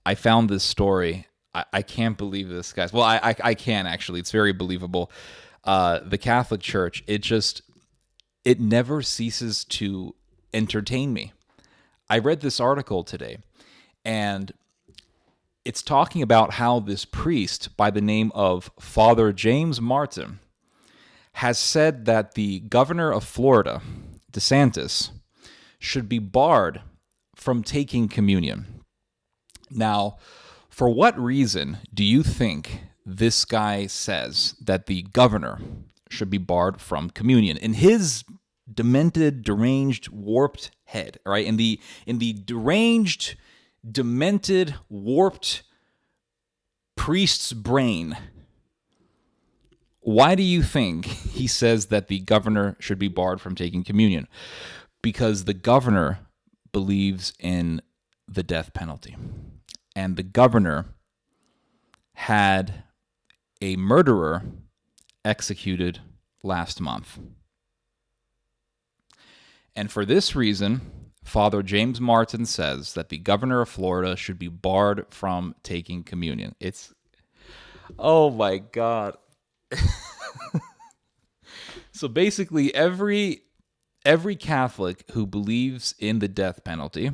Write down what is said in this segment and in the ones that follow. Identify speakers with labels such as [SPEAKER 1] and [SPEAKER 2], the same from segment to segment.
[SPEAKER 1] I found this story. I can't believe this, guys. Well, I can actually. It's very believable. The Catholic Church, it never ceases to entertain me. I read this article today, and it's talking about how this priest by the name of Father James Martin has said that the governor of Florida, DeSantis, should be barred from taking communion. Now, for what reason do you think this guy says that the governor should be barred from communion? In his demented, deranged, warped head, right? In the deranged, demented, warped priest's brain, why do you think he says that the governor should be barred from taking communion? Because the governor believes in the death penalty. And the governor had a murderer executed last month. And for this reason, Father James Martin says that the governor of Florida should be barred from taking communion. Oh my God. So basically, every Catholic who believes in the death penalty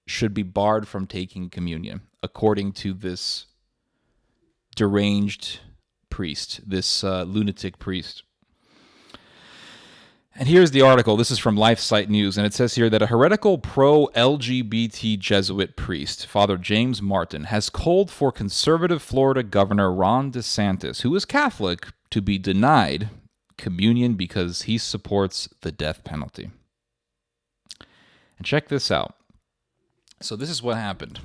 [SPEAKER 1] should be barred from taking communion, according to this deranged priest, this lunatic priest. And here's the article. This is from LifeSite News, and it says here that a heretical pro-LGBT Jesuit priest, Father James Martin, has called for conservative Florida Governor Ron DeSantis, who is Catholic, to be denied communion because he supports the death penalty. And check this out. So this is what happened.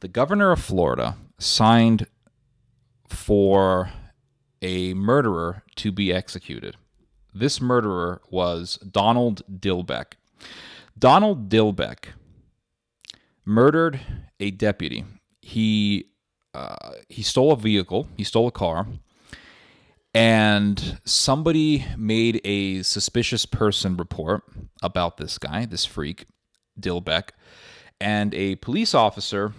[SPEAKER 1] The governor of Florida signed for a murderer to be executed. This murderer was Donald Dilbeck. Donald Dilbeck murdered a deputy. He stole a vehicle. He stole a car. And somebody made a suspicious person report about this guy, this freak, Dilbeck. And a police officer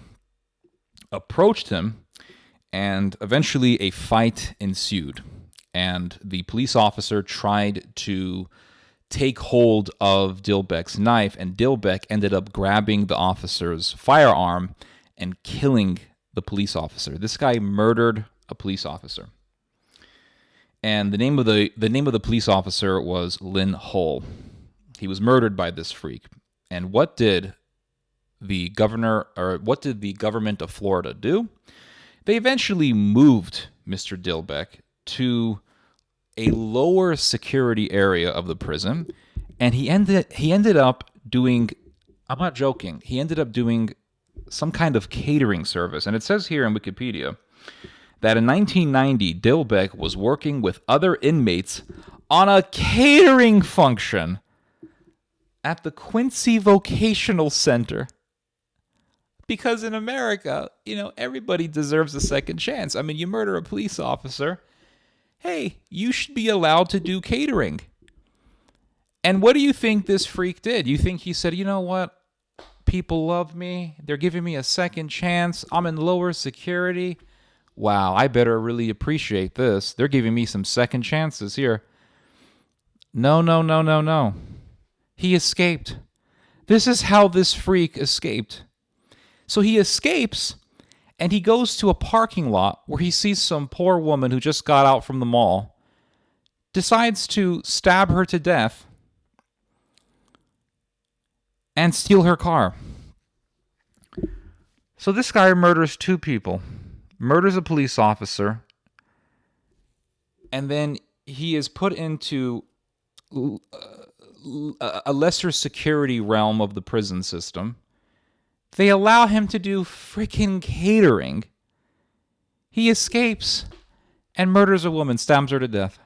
[SPEAKER 1] approached him, and eventually a fight ensued. And the police officer tried to take hold of Dilbeck's knife, and Dilbeck ended up grabbing the officer's firearm and killing the police officer. This guy murdered a police officer. And the name of the police officer was Lynn Hull. He was murdered by this freak. And what did the government of Florida do? They eventually moved Mr. Dilbeck to a lower security area of the prison, and he ended up doing, I'm not joking, he ended up doing some kind of catering service. And it says here in Wikipedia that in 1990, Dilbeck was working with other inmates on a catering function at the Quincy Vocational Center. Because in America, everybody deserves a second chance. I mean, you murder a police officer, hey, you should be allowed to do catering. And what do you think this freak did? You think he said, you know what? People love me. They're giving me a second chance. I'm in lower security. Wow, I better really appreciate this. They're giving me some second chances here. No. He escaped. This is how this freak escaped. So he escapes, and he goes to a parking lot where he sees some poor woman who just got out from the mall, decides to stab her to death, and steal her car. So this guy murders two people, murders a police officer, and then he is put into a lesser security realm of the prison system. They allow him to do freaking catering. He escapes and murders a woman, stabs her to death.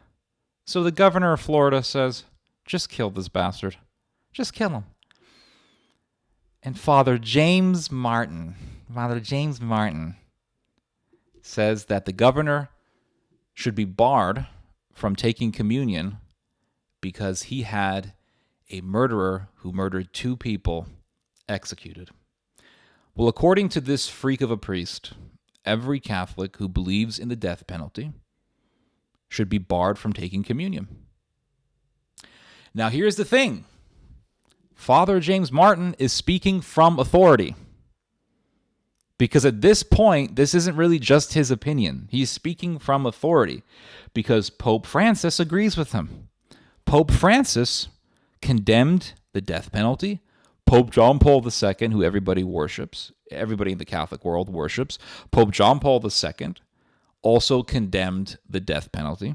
[SPEAKER 1] So the governor of Florida says, just kill this bastard. Just kill him. And Father James Martin says that the governor should be barred from taking communion because he had a murderer who murdered two people executed. Well, according to this freak of a priest, every Catholic who believes in the death penalty should be barred from taking communion. Now, here's the thing. Father James Martin is speaking from authority. Because at this point, this isn't really just his opinion. He's speaking from authority because Pope Francis agrees with him. Pope Francis condemned the death penalty. Pope John Paul II, who everybody worships, everybody in the Catholic world worships, Pope John Paul II also condemned the death penalty.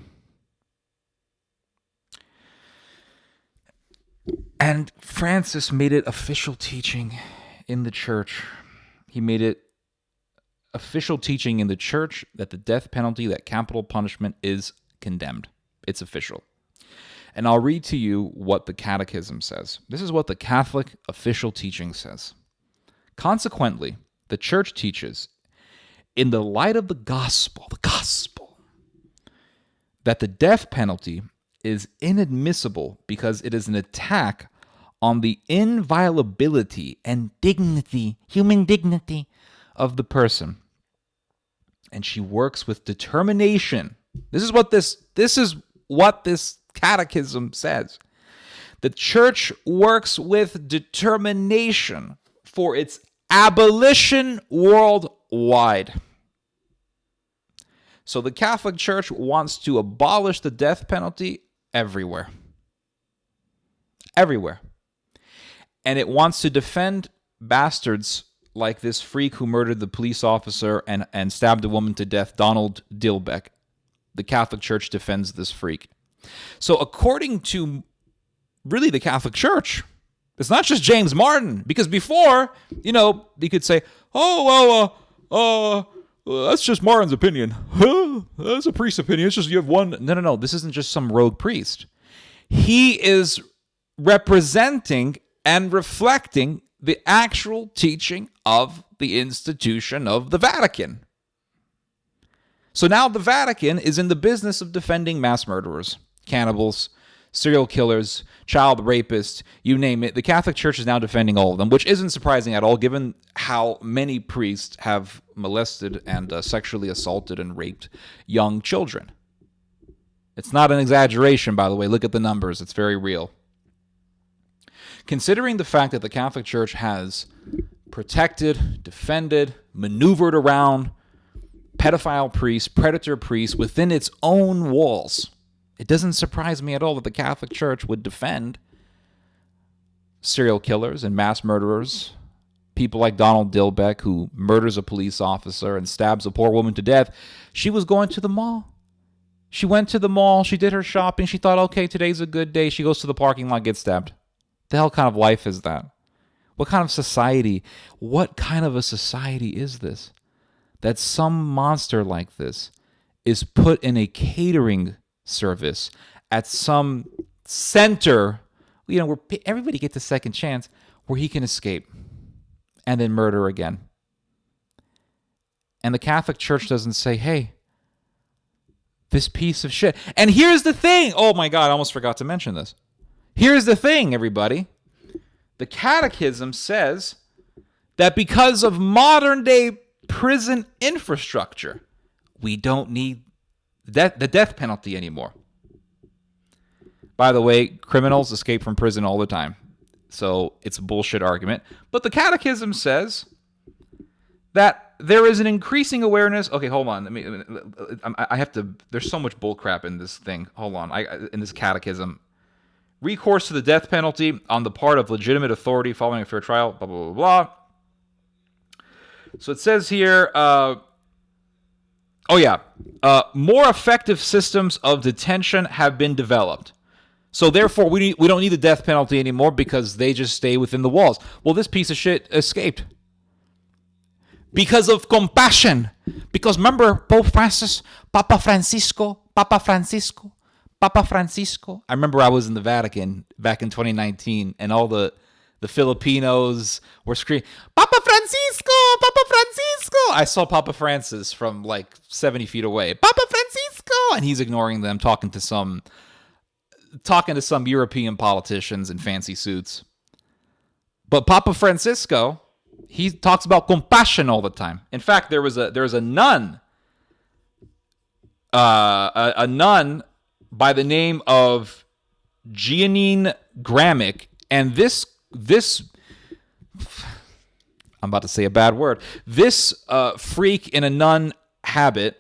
[SPEAKER 1] And Francis made it official teaching in the church. He made it official teaching in the church that the death penalty, that capital punishment, is condemned. It's official. And I'll read to you what the Catechism says. This is what the Catholic official teaching says. Consequently, the church teaches, in the light of the gospel, that the death penalty is inadmissible because it is an attack on the inviolability and dignity, human dignity, of the person. And she works with determination. This is what this catechism says. The church works with determination for its abolition worldwide. So the Catholic Church wants to abolish the death penalty everywhere. Everywhere. And it wants to defend bastards like this freak who murdered the police officer and stabbed a woman to death, Donald Dilbeck. The Catholic Church defends this freak. So according to really the Catholic Church, it's not just James Martin, because before, you could say, that's just Martin's opinion. That's a priest's opinion. It's just you have one. No. This isn't just some rogue priest. He is representing and reflecting the actual teaching of the institution of the Vatican. So now the Vatican is in the business of defending mass murderers, cannibals, serial killers, child rapists, you name it. The Catholic Church is now defending all of them, which isn't surprising at all, given how many priests have molested and sexually assaulted and raped young children. It's not an exaggeration, by the way. Look at the numbers. It's very real. Considering the fact that the Catholic Church has protected, defended, maneuvered around pedophile priests, predator priests within its own walls, it doesn't surprise me at all that the Catholic Church would defend serial killers and mass murderers, people like Donald Dilbeck, who murders a police officer and stabs a poor woman to death. She was going to the mall. She went to the mall. She did her shopping. She thought, okay, today's a good day. She goes to the parking lot, gets stabbed. The hell kind of life is that? What kind of society? What kind of a society is this? That some monster like this is put in a catering service at some center, where everybody gets a second chance, where he can escape and then murder again. And the Catholic Church doesn't say, hey, this piece of shit. And here's the thing. Oh my God, I almost forgot to mention this. Here's the thing, everybody. The Catechism says that because of modern day prison infrastructure, we don't need the death penalty anymore. By the way, criminals escape from prison all the time. So it's a bullshit argument. But the Catechism says that there is an increasing awareness. Okay, hold on. I have to. There's so much bullcrap in this thing. Hold on. In this Catechism, recourse to the death penalty on the part of legitimate authority following a fair trial. Blah blah blah blah. So it says here. More effective systems of detention have been developed. So therefore, we don't need the death penalty anymore because they just stay within the walls. Well, this piece of shit escaped. Because of compassion. Because remember, Pope Francis, Papa Francisco. I remember I was in the Vatican back in 2019, and all the Filipinos were screaming, Papa Francisco! I saw Papa Francis from like 70 feet away. Papa Francisco! And he's ignoring them, talking to some European politicians in fancy suits. But Papa Francisco, He talks about compassion all the time. In fact, there was a nun, a nun by the name of Giannine Gramick, and this I'm about to say a bad word. This freak in a nun habit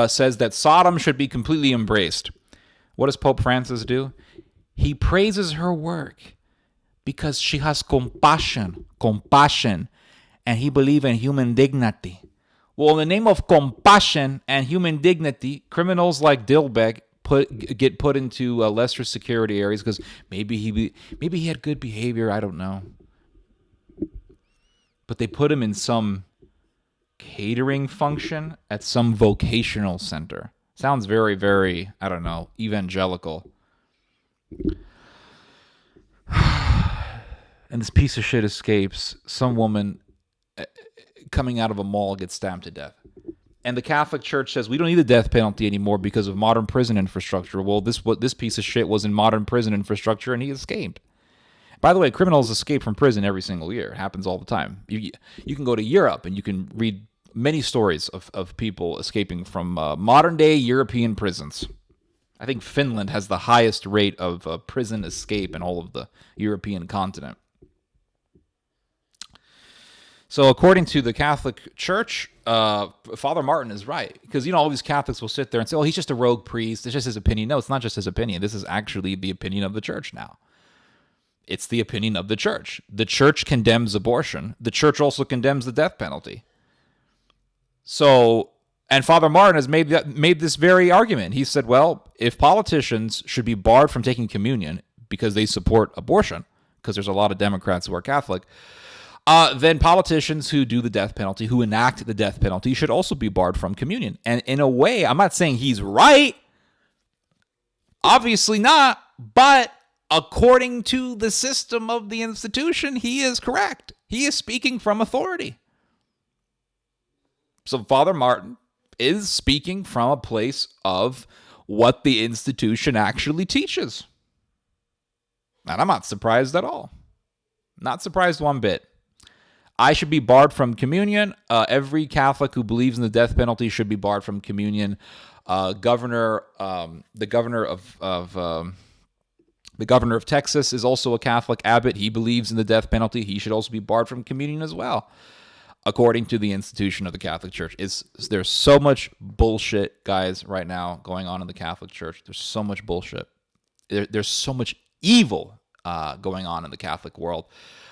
[SPEAKER 1] says that Sodom should be completely embraced. What does Pope Francis do? He praises her work because she has compassion, and he believes in human dignity. Well, in the name of compassion and human dignity, criminals like Dilbeck get put into lesser security areas because maybe he had good behavior. I don't know, but they put him in some catering function at some vocational center. Sounds very, very, I don't know, evangelical. And this piece of shit escapes. Some woman coming out of a mall gets stabbed to death. And the Catholic Church says we don't need the death penalty anymore because of modern prison infrastructure. Well, this piece of shit was in modern prison infrastructure and he escaped. By the way, criminals escape from prison every single year. It happens all the time. You can go to Europe and you can read many stories of people escaping from modern-day European prisons. I think Finland has the highest rate of prison escape in all of the European continent. So according to the Catholic Church, Father Martin is right. Because, all these Catholics will sit there and say, oh, he's just a rogue priest. It's just his opinion. No, it's not just his opinion. This is actually the opinion of the church now. It's the opinion of the church. The church condemns abortion. The church also condemns the death penalty. So, and Father Martin has made this very argument. He said, well, if politicians should be barred from taking communion because they support abortion, because there's a lot of Democrats who are Catholic, then politicians who do the death penalty, who enact the death penalty, should also be barred from communion. And in a way, I'm not saying he's right. Obviously not. But according to the system of the institution, he is correct. He is speaking from authority. So Father Martin is speaking from a place of what the institution actually teaches. And I'm not surprised at all. Not surprised one bit. I should be barred from communion. Every Catholic who believes in the death penalty should be barred from communion. The governor of Texas is also a Catholic abbot. He believes in the death penalty. He should also be barred from communion as well, according to the institution of the Catholic Church. There's so much bullshit, guys, right now going on in the Catholic Church. There's so much bullshit. There's so much evil going on in the Catholic world.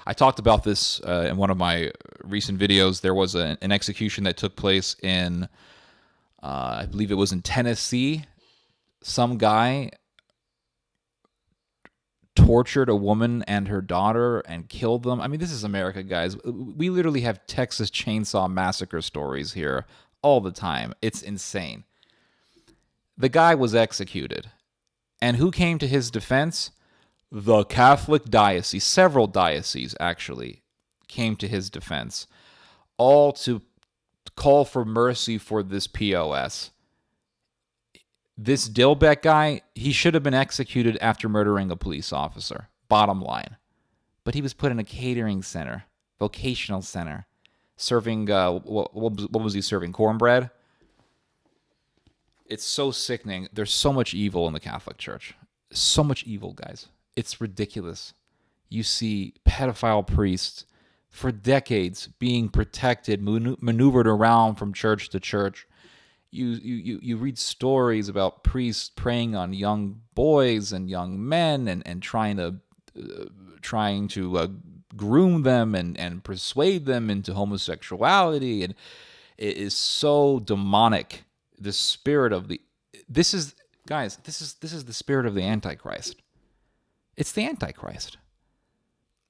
[SPEAKER 1] I talked about this in one of my recent videos. There was an execution that took place in, I believe it was in Tennessee. Some guy tortured a woman and her daughter and killed them. I mean, this is America, guys. We literally have Texas Chainsaw Massacre stories here all the time. It's insane. The guy was executed. And who came to his defense? The Catholic diocese, several dioceses actually, came to his defense, all to call for mercy for this POS. This Dilbeck guy, he should have been executed after murdering a police officer, bottom line. But he was put in a catering center, vocational center, serving, what was he serving, cornbread? It's so sickening. There's so much evil in the Catholic Church. So much evil, guys. It's ridiculous. You see pedophile priests for decades being protected, maneuvered around from church to church. You read stories about priests preying on young boys and young men and trying to groom them and persuade them into homosexuality. And it is so demonic. The spirit of this is the spirit of the Antichrist. It's the Antichrist.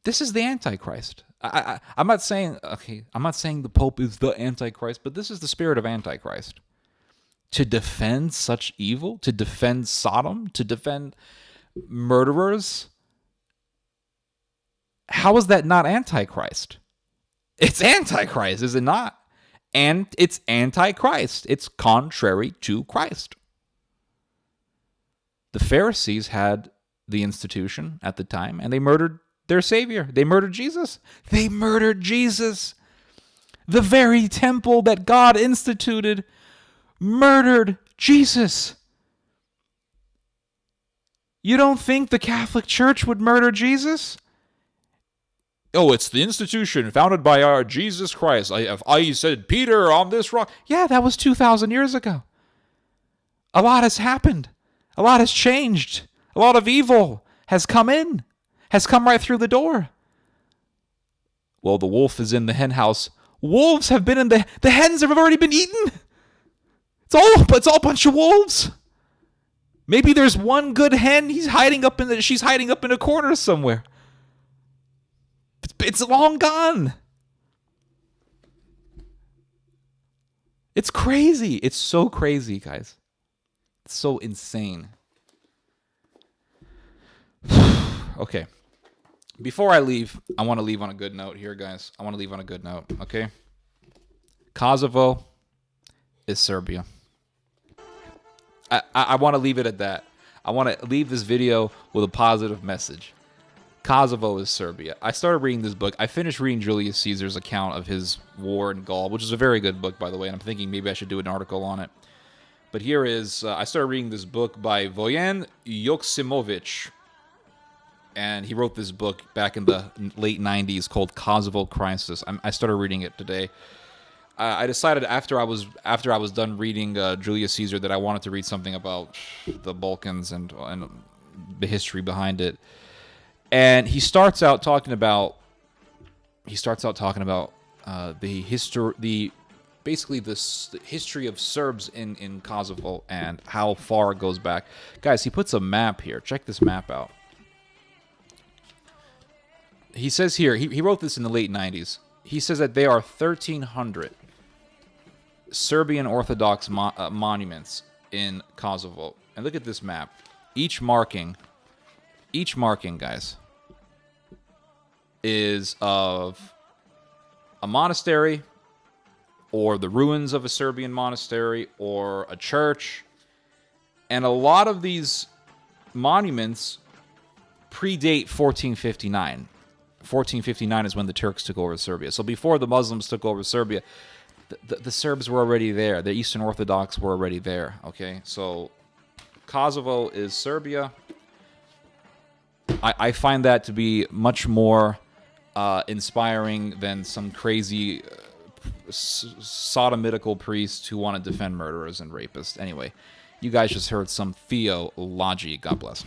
[SPEAKER 1] This is the Antichrist. I'm not saying the Pope is the Antichrist, but this is the spirit of Antichrist. To defend such evil, to defend Sodom, to defend murderers. How is that not Antichrist? It's Antichrist, is it not? And it's Antichrist. It's contrary to Christ. The Pharisees had the institution at the time, and they murdered their Savior. They murdered Jesus. They murdered Jesus. the very temple that God instituted, murdered Jesus. You don't think the Catholic Church would murder Jesus? Oh, it's the institution founded by our Jesus Christ. I said Peter on this rock. Yeah, that was 2,000 years ago. A lot has happened. A lot has changed. A lot of evil has come in, has come right through the door. Well, the wolf is in the hen house. Wolves have been in the hens have already been eaten. It's all a bunch of wolves. Maybe there's one good hen. She's hiding up in a corner somewhere. It's long gone. It's crazy. It's so crazy, guys. It's so insane. Okay. Before I leave, I want to leave on a good note here, guys. I want to leave on a good note, okay? Kosovo is Serbia. I want to leave it at that. I want to leave this video with a positive message. Kosovo is Serbia. I started reading this book. I finished reading Julius Caesar's account of his war in Gaul, which is a very good book, by the way, and I'm thinking maybe I should do an article on it. But here is, I started reading this book by Vojen Joksimovic, and he wrote this book back in the late 90s called Kosovo Crisis. I started reading it today. I decided after I was done reading Julius Caesar that I wanted to read something about the Balkans and the history behind it. And he starts out talking about the history of Serbs in Kosovo and how far it goes back. Guys, he puts a map here. Check this map out. He says here, he wrote this in the late 90s. He says that there are 1,300 Serbian Orthodox monuments in Kosovo. And look at this map. Each marking, guys, is of a monastery or the ruins of a Serbian monastery or a church. And a lot of these monuments predate 1459. 1459 is when the Turks took over Serbia. So before the Muslims took over Serbia, the Serbs were already there. The Eastern Orthodox were already there. Okay, so Kosovo is Serbia. I find that to be much more inspiring than some crazy sodomitical priests who want to defend murderers and rapists. Anyway, you guys just heard some theology. God bless.